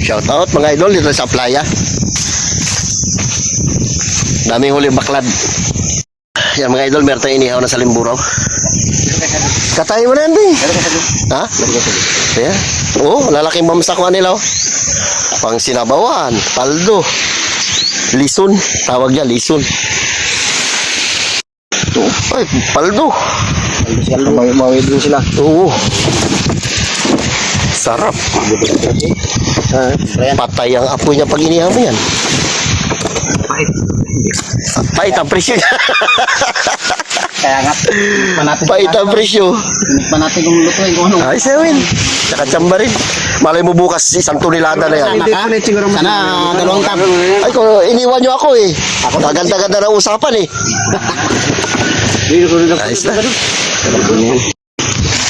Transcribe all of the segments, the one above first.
Shout out mga idol dito sa playa. Daming huli baklad. Yan mga idol, meron tayong inihaw na sa limburaw. Katayin mo na yan, Bing. Ha? Ayan. Oo, lalaking mamsakuan nila. Oh. Pang sinabawan, paldo, lison. Tawag niya, lison. Ay, paldo. Mawi din sila. Oo. Sarap. Patay ang apoy niya pag inihaw mo yan. Pahit. Pahit ang presyo niya. Kaya nga, Pahit ang presyo. pa natin kung lutuin kung ano. Ay, sewin. Tsaka tsamba rin. Malay mo bukas isang tonelada na yan. Sana dalawang tap. Ay, kung iniwan nyo ako eh. Gaganda-ganda na usapan eh. Ayos na.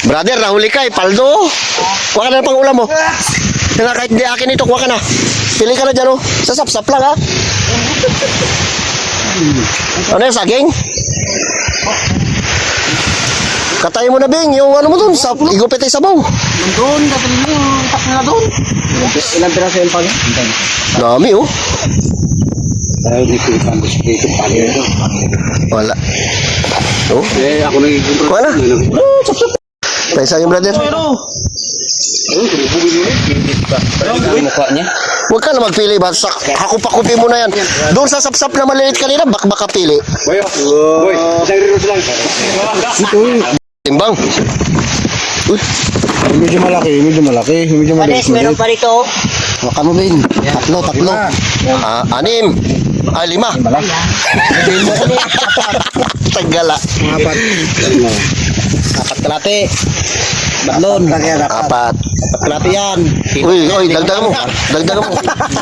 Brother, nahuli ka eh. Paldo. Kuha ka na pang ulam mo. Kaya kahit di akin ito, kuha ka na. Pili ka na dyan oh. Sasap-sap lang ha. Ano yung saging? Katayin mo na, Bing. Yung ano mo dun. Igupit ay sabaw. Doon, dapat mo yung tap na doon. Ilang piraso yung pag? Dami oh. Ay, hindi ko ipandis dito. Wala. Oh. Eh, ako nagiging Kuha na. Tayo sa akin, brother. Huwag ka na magpili ba? Hakup-hakupin mo na yan. Doon sa sapsap na maliit kanina, baka pili. Boy, isang riros lang. Timbang. Uy. Medyo malaki. Pares, meron pa rito. Baka mo, Bin. Tatlo. Anim. Ay, 5. Tagala. Apat. Apat kalate. Batlon. 4. Kalate yan. Uy, dagdagan mo.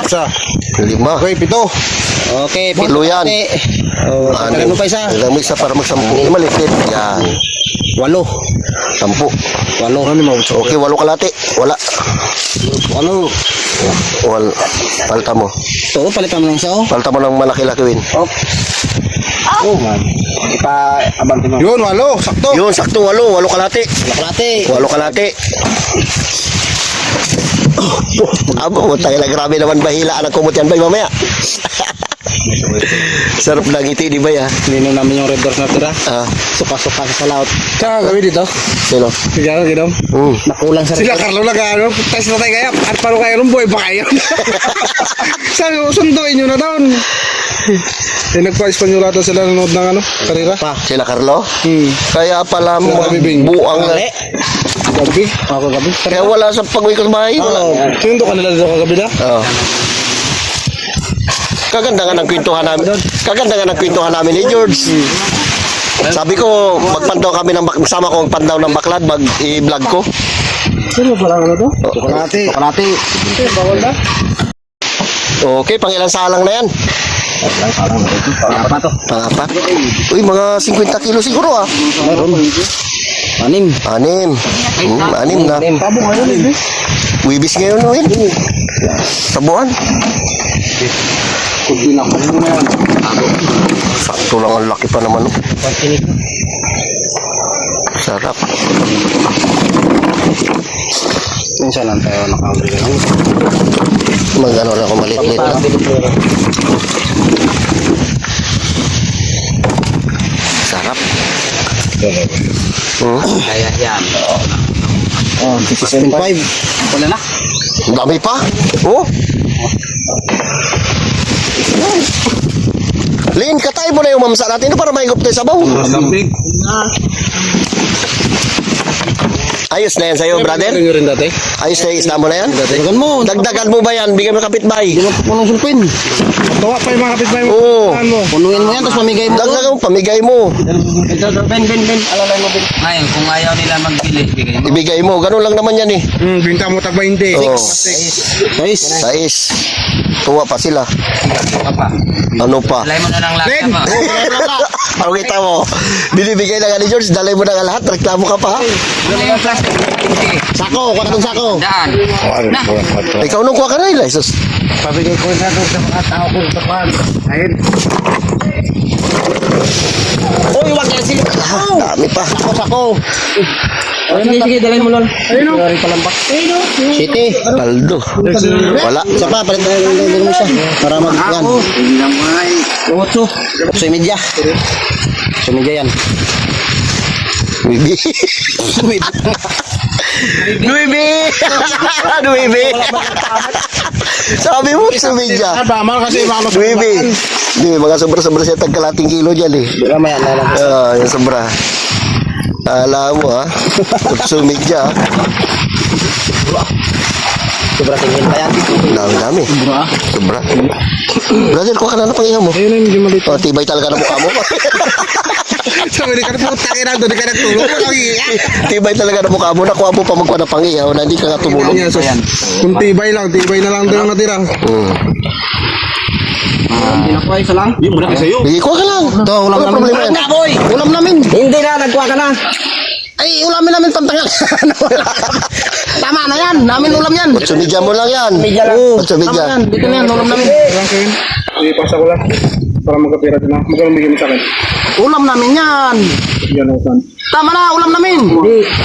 Isa. 5. Okay, 7. Okay, Pilo yan. Oh, dagdagan mo pa isa. Dagdagan mo isa para magsampu. Malipit. Yan. 8. 10. 8. Ano mo? Okay, 8 kalate. Wala. Ano? Palta mo. Ito, palitan mo lang siya. Palta mo ng malaki-laki, Win. Oh, man. Ipa-abante mo. Yun, 8. Sakto. Yun, sakto. 8 kalate. Kalate. 8 kalate. Abo, tayo na grabe naman bahilaan ang kumot yan, bay, mamaya. Sarap na ngiti, di ba ya? Nino namin yung red doors na tira. Suka-suka sa laut. Tsaka kami dito. Sino? Sigaro, ginaw. Nakulang sa Sila Carlo nag-ano. Tapos na tayo kaya. At paano kayo nung boy ba kayo? Sabi ko, sunduin nyo na doon. Eh, nagpa-Espanyol ata sila nanood ng ano, karira. Sila Carlo? Kaya pala Sila kami, Bing. buang na. Gabi. Ako gabi. Kaya wala sa pag-uwi ko sa bahay. Wala. Sinundo ka nila dito kagabi na? Oo. Kaganda nga ng kwentuhan namin. Ni George. Sabi ko, magpandaw kami magsama ko magpandaw ng baklad, mag-i-vlog ko. Sino ba lang ano to? Kalate. Bawal na? Okay, pang ilang salang na yan? Apat na to. Pangapat? Uy, mga 50 kilo siguro ah. Meron. 6. 6 na. Tabo ngayon eh. Wibis ngayon, Win. Sa buwan. Kunti na yan. Sakto lang, ang laki pa naman. Sarap. Minsan lang tayo nakahuli lang. Mag-ano na ako maliit-liit lang. Sarap. Kaya yan. 16.5. Wala na. Ang dami pa. Oh. Lin, katay mo na yung mamsa natin para mahigop tayo sabaw. Ayos na yan sa'yo, brother. Ano rin dati? Ayos na yung isla mo na yan. Dagdagan mo. Dagdagan mo ba yan? Bigyan mo kapitbahay. Punong sulpin. Tawa pa yung mga kapitbahay mo. Oo. Saan mo? Punuin mo yan, tapos mamigay mo. Dagdagan mo, pamigay mo. Ben. Alalay mo, Ben. Ngayon, kung ayaw nila magbili, bigay mo. Ibigay mo. Ganun lang naman yan eh. Binta mo tag 20. Oo. 6. Sais. Tuwa pa sila. Apa? Ano pa? Alay mo na lang lahat mo. Ano kita mo? Binibigay na nga ni George. Dalay mo na nga lahat. Reklamo ka pa ha? Dali yung plastic. Sako. Kuha ka ng sako. Daan. Na. Ikaw nung kuha ka na nila. Jesus. Pabigay ko na doon sa mga tao ko sa pan. Ayun. Uy, wag yan sila. Dami pa. Sako. Sige, dalhin mo nun. Ayun o. City. Paldo. Wala. Isa pa, palit na yung mo siya. Para mag, yan. Otso. 8:30. 8:30 yan. Bibi. Nuibi. Nuibi. Sabi mo, sumidya. Tama kasi mga Nuibi. Di, mga sobra-sobra siya tagkalating kilo dyan eh. Mamaya na lang. Yung sobra. Alam mo ha. Sumidya. Sobra tingin pa yan. Dami-dami. Sobra. Brother, kuha ka na ng pangihaw mo. Ayun na yung medyo malito. Oh, tibay talaga ng mukha mo. Sabi ka na po, takin na doon, di ka nagtulog. Tibay talaga ng mukha mo. Nakuha mo pa magkuha ng pangihaw na hindi ka nga tumulong. Kung tibay na lang doon ang natira. Hindi na po, isa lang. Yung muna kayo sa'yo. Sige, kuha ka lang. Ito, ulam Wala namin. problema yan. Boy! Ulam namin. Hindi na, nagkuha ka na. Ay, ulamin namin pantangal. Tama na yan. Namin ulam yan. Sumidya mo lang yan. Media lang. Oo, Tama sumidya. yan. Dito na yan. Ulam namin. Lang Kevin. Ipasa ko lang. Para magkapira din na. Magkano bigyan mo sa akin? Ulam namin yan. Yan ako saan. Tama na. Ulam namin.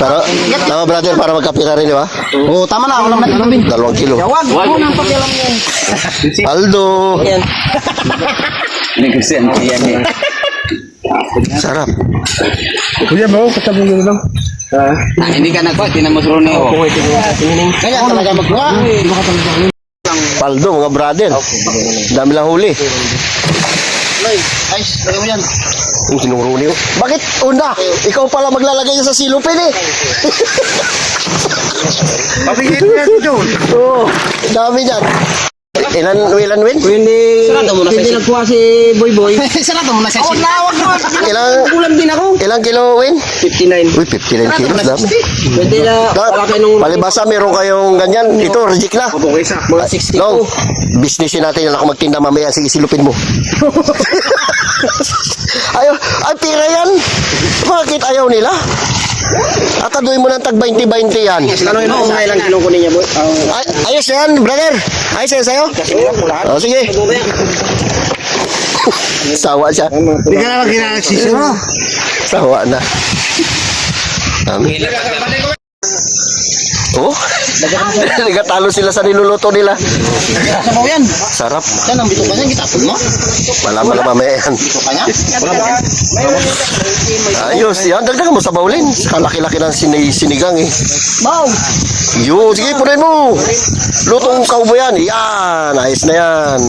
Para, tama brother, para magkapira rin, di ba? Oo, tama na. Ulam namin. 2 kilo. Wag. Huwag nang pakialam yan. Aldo. Yan. Negosyan yan eh. Sarap. Kuya mo, kasabong yun lang. Hindi ka nagkuha, tinamos ron eh. Kaya talaga magkuha. Paldo, mga brother. Dami lang huli. Ay, ayos. Lagay mo yan. Yung kinuruni ko. Bakit una? Ikaw pala maglalagay niya sa silupin eh. Pabigyan mo yan doon. Oo, dami niyan. Ilan win? Hindi, Sarado mo na hindi sa nagkuha si Boy Boy. Sarado mo na sa Huwag isip. na, huwag na. Ilang, Ulam din ako. ilang kilo win? 59. Uy, 59 kilos. Dami. Pwede na, wala kayo nung... Palibasa, meron kayong ganyan. Ito, reject na. Mga 60 Long, po. businessin natin na ako magtinda mamaya. Sige, silupin mo. Ay, pira yan. Bakit ayaw nila? Ataduin mo ng tag 20-20 yan. Ano yun, kung ilang kinukunin niya, Boy? Ay, ayos yan, brother. Ayos yan sa'yo. O, sige. Sawa siya. Hindi ka naman ginagagsisi mo. Sawa na. Oh, nagatalo sila sa niluluto nila. Sabaw yan. Sarap. Yan ang bito ka niyan. Gitapon mo. Malaman na mamaya yan. Bito ka niya. Ayos, yan. Dagdagan mo sa bawlin. Kalaki-laki ng sinigang eh. Baw. Yun, sige, punin mo. Lutong kaubo yan. Yan, ayos na yan.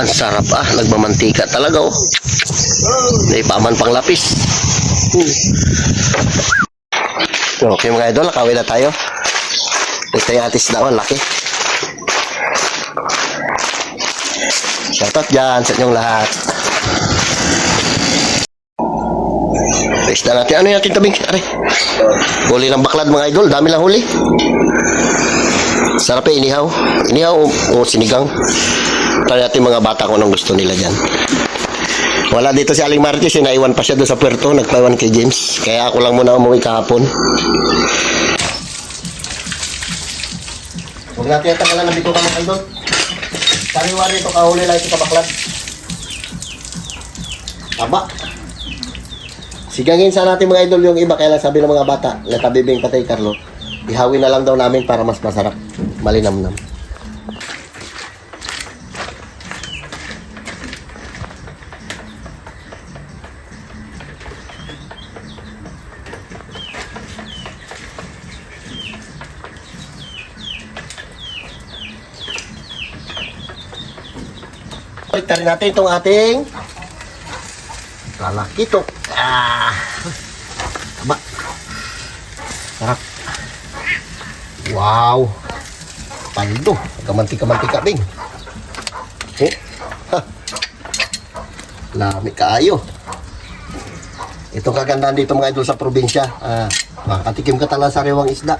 Ang sarap nagmamantika talaga oh. May paman pang lapis. Okay mga idol, nakawin na tayo. Ito yung atis na, laki. Shoutout dyan sa inyong lahat. Pesta natin. Ano yung ating tabing? Aray. Huli ng baklad mga idol. Dami lang huli. Sarap eh, inihaw. Inihaw o sinigang. Try natin mga bata kung anong gusto nila dyan. Wala dito si Aling Martis. Naiwan pa siya doon sa puerto. Nagpaiwan kay James. Kaya ako lang muna umuwi kahapon. Huwag natin yung tagalan na bito ka mga idol. Sariwari ito kahuli lang ito kabaklad. Taba. Sigangin sa natin mga idol yung iba. Kaya lang sabi ng mga bata na tabibing patay Carlo. Ihawin na lang daw namin para mas masarap. Malinamnam. Balik natin itong ating lalakito. Taba. Sarap. Wow. Paldo. Kamantika-mantika ding. Oh. Ha. Lami kaayo. Itong kagandaan dito mga idol sa probinsya. Makakatikim ka talaga sa sariwang isda.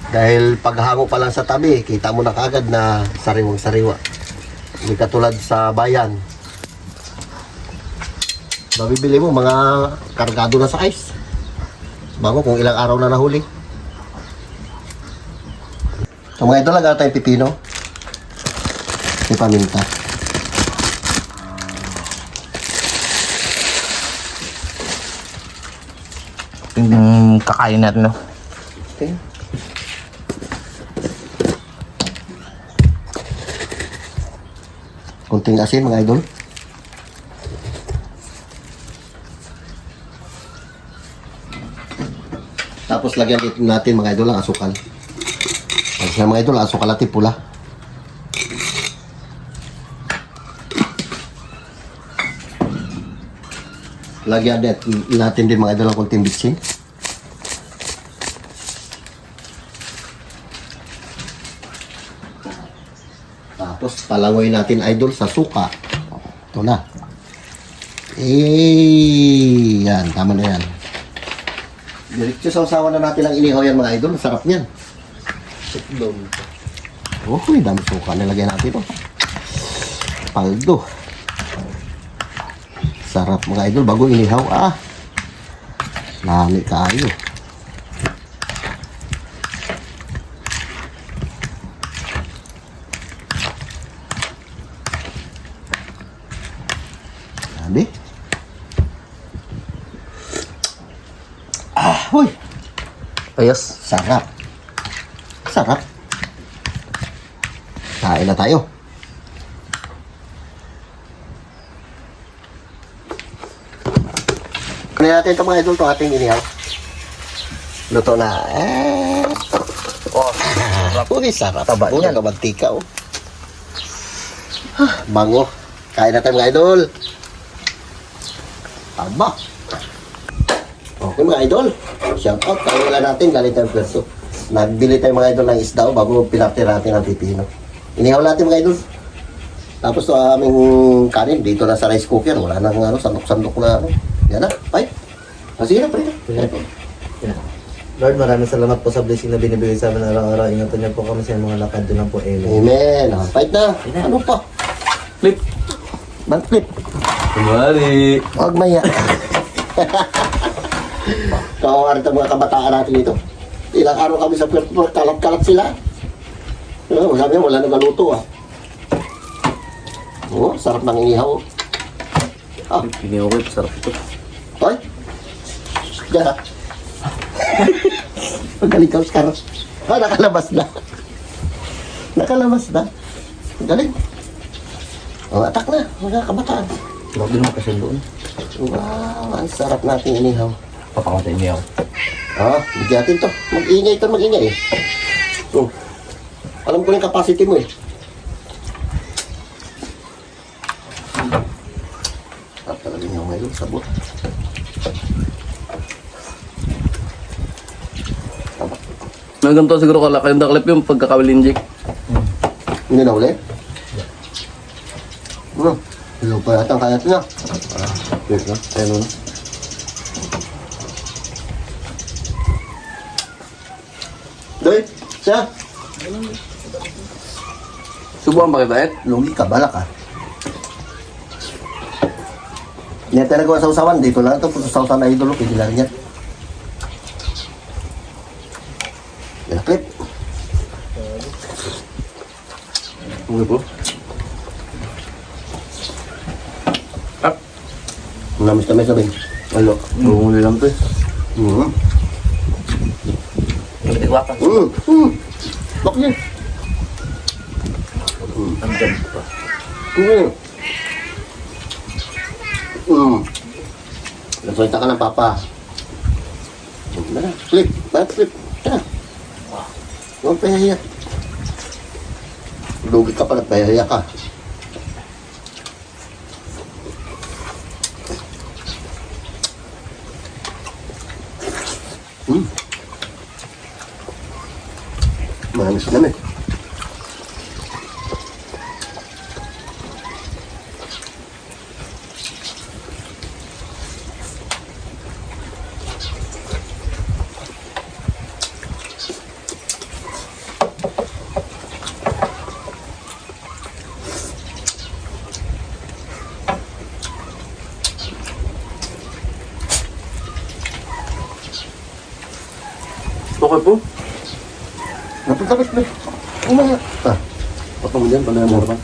Dahil paghango pa lang sa tabi, kita mo na kagad na sariwang-sariwa. Hindi katulad sa bayan. Mabibili mo mga kargado na sa ice. Bago kung ilang araw na nahuli. So mga ito lang tayong pipino. May paminta. Yung kakain natin, no? Okay. Kunting asin mga idol. Tapos lagyan dito natin mga idol ang asukal. Tapos na mga idol, ang asukal natin pula. Lagyan natin din mga idol ang kunting bitsin. Tapos palangoy natin idol sa suka. Ito na. Yan, tama na yan. Diretso sa usawa na natin ang inihaw yan mga idol. Sarap niyan. Oh, may dami suka. Nilagyan natin ito. Paldo. Sarap mga idol. Bago inihaw. Lami kayo. Lami. Huy. Ayos. Sarap. Sarap. Kain na tayo. Kaya natin ito mga idol, ito ating inihaw. Luto na. Oh, sarap. Uy, sarap. Taba niya. Kamantika, oh. Bango. Kain na tayo mga idol. Taba. Okay mga idol. Shout out. Kain lang natin. Galing tayong pwesto. Nagbili tayo mga idol ng isda bago pinaktir natin ang pipino. Inihaw natin mga idol. Tapos ito aming kanin. Dito na sa rice cooker. Wala nang sandok-sandok na. Yan na. Bye. Sige na, pre. Lord, maraming salamat po sa blessing na binibigay sa amin araw-araw. Ingatan niyo po kami sa mga lakad doon lang po. Amen. Amen. Fight na. Ano pa? Flip. Bang flip. Kumari. Huwag maya. Kawawa rin ang mga kabataan natin dito. Ilang araw kami sa pwerto, kalat-kalat sila. Sabi niya, wala nang galuto sarap ng inihaw. Inihaw ko, sarap ito. Hoy! Diyan ha. Magaling ka, Oscar. Nakalabas na. Nakalabas na. Galing. Atak na, mga kabataan. Huwag din mo kasi doon. Wow, ang sarap natin inihaw. Papamatay inihaw. Bigyan natin to. Mag-ingay ito, mag-ingay eh. Alam ko na yung capacity mo eh. Sarap talaga inihaw ngayon, sabot. May ganito siguro kalaki yung daklip yung pagkakawilinjik. Hindi na uli? Hello pa yata ang kayat niya. Wait na, ayun na. Doy, siya. Subuhan ba kita, Ed? Lugi ka, balak ka. Hindi natin nagawa sa usawan. Dito lang ito. Sa usawan na idolo. Pwede na rin yan. Yan na, clip. Okay po. Namis-namis sabihin. Alo, bumuli lang to eh. Nagtigwakan. Bak niya. Andyan pa. Nagsalita ka ng papa. Flip. Ba't flip? Huwag pahiya. Lugi ka pa, nagpahiya ka. Manis namin. Okay po. Napagkabit mo. Umaya. Papa mo dyan, pala mo naman.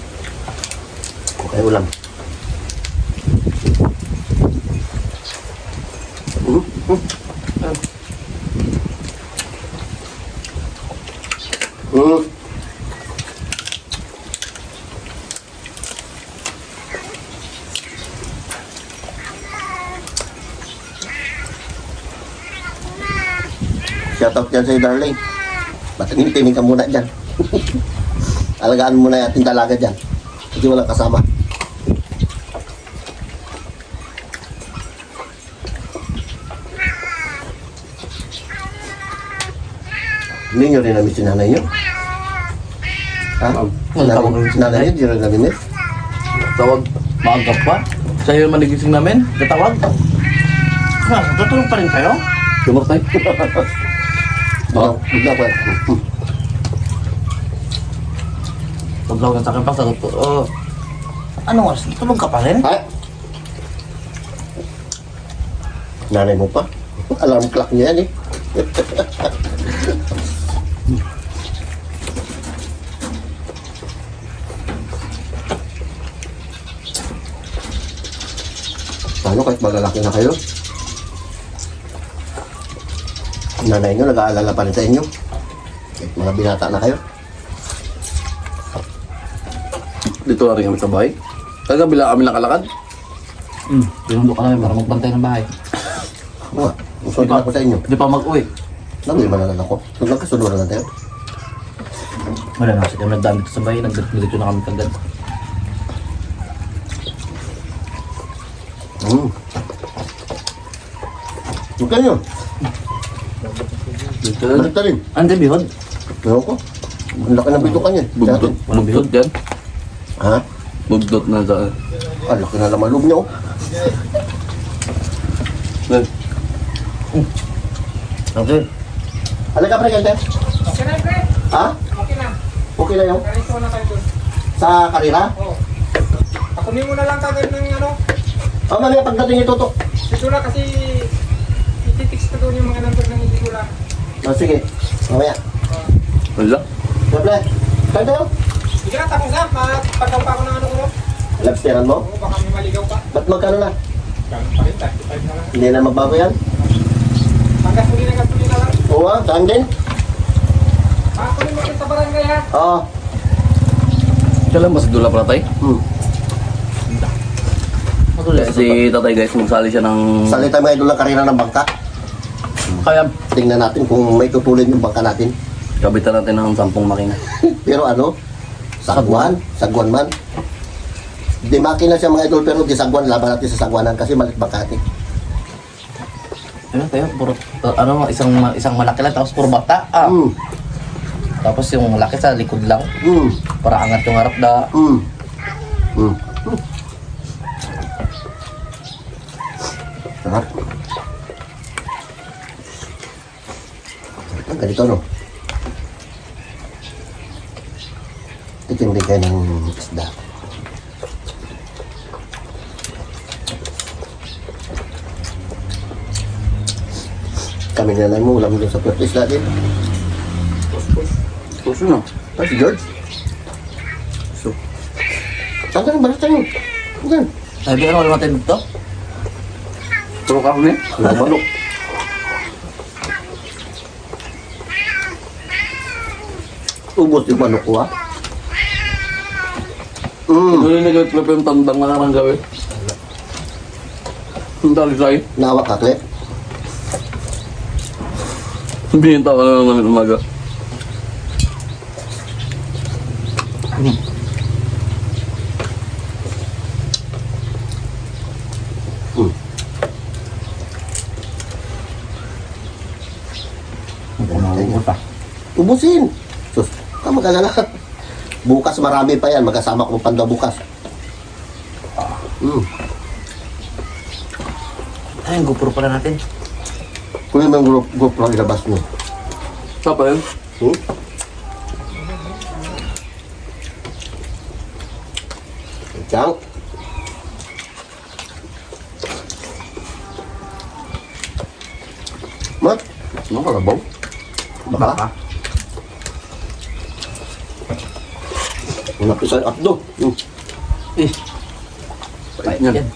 Okay, ulam. Shoutout dyan sa'yo, darling. Timing ka muna dyan. Alagaan mo na yung ating dalaga dyan. Kasi walang kasama. Hindi nyo rin namin si nanay nyo? Ha? Nanay nyo, di rin namin eh? Tawag, maagap pa. Sa'yo naman nagising namin, natawag. Tutulog pa rin kayo? Tumok tayo. Bigla ko. Paglawagan sa akin pa, sagot ko, anong oras? Tulog ka pa rin? Ha? Nanay mo pa? Alarm clock niya yan eh. Paano kahit malalaki na kayo? Nanay nyo nag-aalala pa rin sa inyo. Kahit mga binata na kayo. Dito na rin kami sa bahay. Talaga bila kami nakalakad. Pinundo ka namin para magbantay ng bahay. Oo, usod na ako sa inyo. Hindi pa mag-uwi. Nagawin ba na lang ako? Nagkasunod na lang tayo. Wala na kasi kami nagdami dito sa bahay. Nagdiretso na kami kagad. Huwag kayo. Dito Balik ka rin. Ande, bihod. Ewan ko. Ang laki ng bitukan yan. Bugdot. Walang bihod dyan. Ha? Bugdot na sa... Ang laki na naman loob niya oh. Okay. Halika pre, ganda. Okay na, pre. Ha? Okay na. Okay na yung? Karito na tayo doon. Sa karira? Oo. Akunin mo na lang kagad ng ano. Oh, mamaya pagdating ito to. Titula kasi ititix ko doon yung mga number ng titula. Oh, sige. Mamaya. Wala. Pre, saan tayo? Sige na, tapos na. Pagkaw pa ako ng ano ko. Lobsteran mo? Oo, baka may maligaw pa. Ba't magkano na? Ganun pa rin, 35 na lang. Hindi na magbago yan? Ang gasolina lang. Oo, saan din? Akunin mo rin sa barangay ha. Oo. Kailan ba sa dula pala tayo? Si tatay guys, magsali siya ng... Salita mga idol ng karira ng bangka. Kaya, Tingnan natin kung may tutulin yung bangka natin. kabitan natin ng 10 makina. Pero ano? Sagwan. Sagwan man. Di makina siya mga idol pero di sagwan. Laban natin sa sagwanan kasi malit bangkati. Ayun tayo, puro... isang malaki lang, tapos puro bata. Tapos yung malaki sa likod lang. Para angat yung harap da. Sarap. Ang ganito no? Titindi kayo ng isda. Kami nanay mo, ulam doon sa purpose natin. Puso na. Ah, si George? So, Saan ka ng balita nyo? Saan? sabi ano wala natin dito? Puro karne? Ang manok. Ubos yung manok ko, ha? Hindi nag-clip yung tandang na naman gawin. Ang talisay. Nawa ka, Kle. Bininta ko na lang namin umaga. Ubusin. Sus, tama ka na lang. Bukas marami pa yan. Magkasama ko panda bukas. Ay, yung GoPro pala natin. Kunin mo yung GoPro ilabas mo. Sapa yun? Diyan. Mat, Ano ka labaw? baka. Una pisan apdo. Eh. Pahit yan.